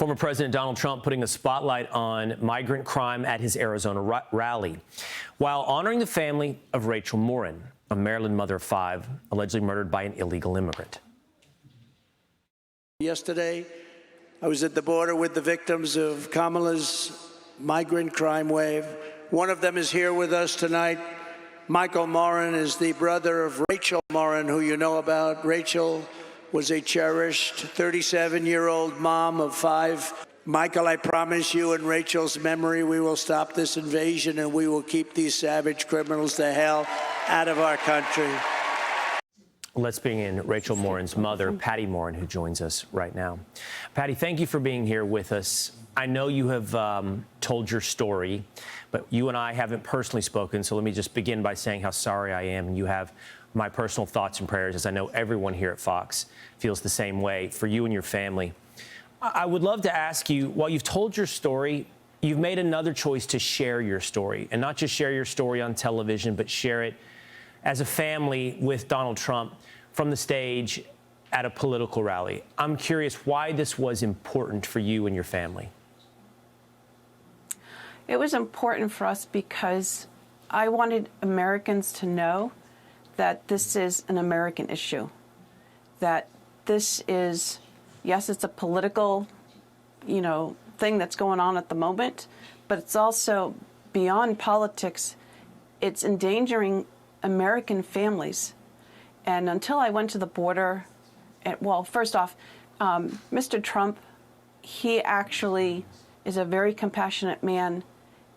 Former President Donald Trump putting a spotlight on migrant crime at his Arizona rally, while honoring the family of Rachel Morin, a Maryland mother of 5, allegedly murdered by an illegal immigrant. Yesterday, I was at the border with the victims of Kamala's migrant crime wave. One of them is here with us tonight. Michael Morin is the brother of Rachel Morin, who you know about. Rachel was a cherished 37-year-old mom of 5. Michael, I promise you, in Rachel's memory, we will stop this invasion and we will keep these savage criminals the hell out of our country. Let's bring in Rachel Morin's mother, Patty Morin, who joins us right now. Patty, thank you for being here with us. I know you have told your story, but you and I haven't personally spoken, so let me just begin by saying how sorry I am. And you have my personal thoughts and prayers, as I know everyone here at Fox feels the same way for you and your family. I would love to ask you, while you've told your story, you've made another choice to share your story, and not just share your story on television, but share it as a family with Donald Trump from the stage at a political rally. I'm curious why this was important for you and your family. It was important for us because I wanted Americans to know that this is an American issue, that this is, yes, it's a political, thing that's going on at the moment, but it's also beyond politics. It's endangering American families. And until I went to the border, well, first off, Mr. Trump, he actually is a very compassionate man,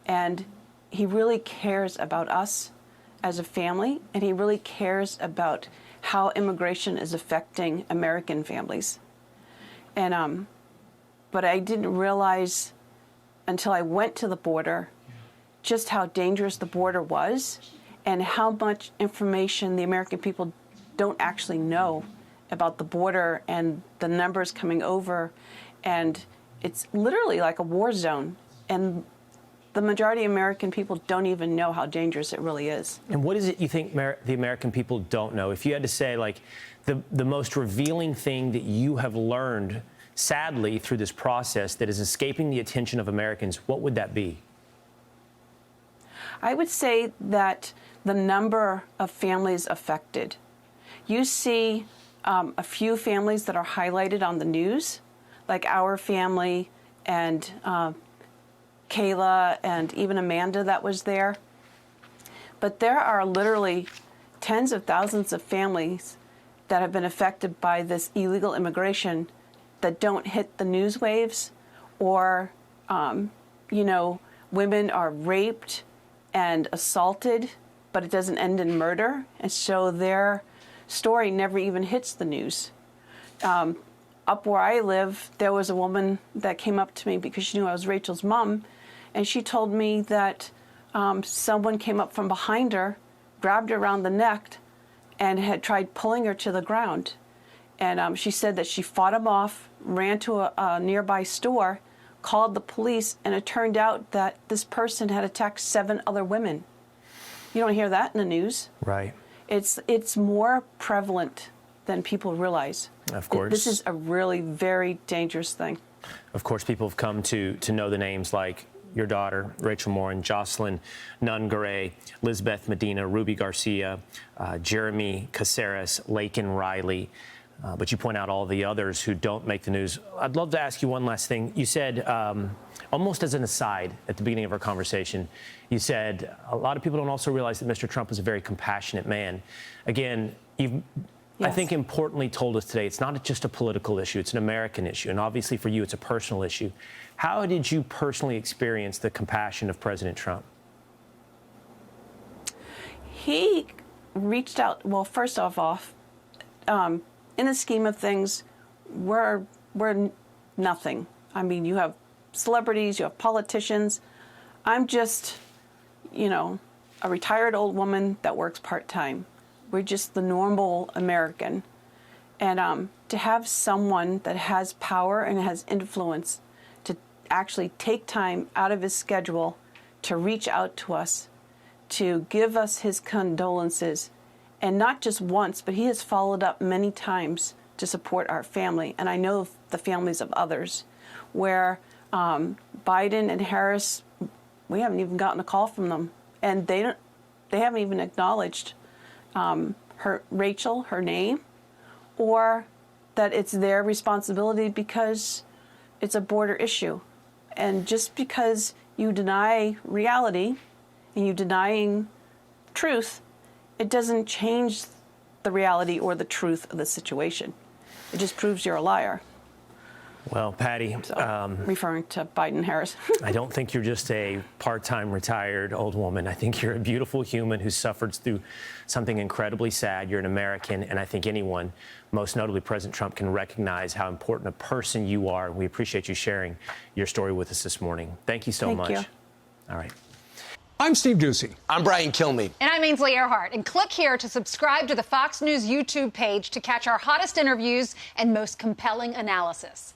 and he really cares about us as a family, and he really cares about how immigration is affecting American families. And but I didn't realize until I went to the border just how dangerous the border was and how much information the American people don't actually know about the border and the numbers coming over. And it's literally like a war zone. And the majority of American people don't even know how dangerous it really is. And what is it you think the American people don't know? If you had to say, like, the most revealing thing that you have learned, sadly, through this process that is escaping the attention of Americans, what would that be? I would say that the number of families affected. You see a few families that are highlighted on the news, like our family and Kayla and even Amanda that was there. But there are literally tens of thousands of families that have been affected by this illegal immigration that don't hit the news waves, or, women are raped and assaulted, but it doesn't end in murder. And so their story never even hits the news. Up where I live, there was a woman that came up to me because she knew I was Rachel's mom, and she told me that someone came up from behind her, grabbed her around the neck, and had tried pulling her to the ground. And she said that she fought him off, ran to a nearby store, called the police, and it turned out that this person had attacked 7 other women. You don't hear that in the news. Right. It's more prevalent than people realize. Of course. This is a really very dangerous thing. Of course, people have come to know the names like your daughter, Rachel Morin, Jocelyn Nungaray, Lizbeth Medina, Ruby Garcia, Jeremy Caceres, Laken Riley. But you point out all the others who don't make the news. I'd love to ask you one last thing. You said, almost as an aside at the beginning of our conversation, you said a lot of people don't also realize that Mr. Trump is a very compassionate man. Again, you've, yes, I think importantly told us today, it's not just a political issue, it's an American issue. And obviously for you, it's a personal issue. How did you personally experience the compassion of President Trump? He reached out, well, first off, in the scheme of things, we're nothing. I mean, you have celebrities, you have politicians. I'm just, a retired old woman that works part-time. We're just the normal American. And to have someone that has power and has influence to actually take time out of his schedule to reach out to us, to give us his condolences, and not just once, but he has followed up many times to support our family, and I know the families of others. where Biden and Harris, we haven't even gotten a call from them, and they haven't even acknowledged Rachel, her name, or that it's their responsibility because it's a border issue. And just because you deny reality and you denying truth, it doesn't change the reality or the truth of the situation. It just proves you're a liar. Well, Patty, Referring to Biden Harris. I don't think you're just a part-time retired old woman. I think you're a beautiful human who suffered through something incredibly sad. You're an American, and I think anyone, most notably President Trump, can recognize how important a person you are. We appreciate you sharing your story with us this morning. Thank you so much. Thank you. All right. I'm Steve Ducey. I'm Brian Kilmeade. And I'm Ainsley Earhart. And click here to subscribe to the Fox News YouTube page to catch our hottest interviews and most compelling analysis.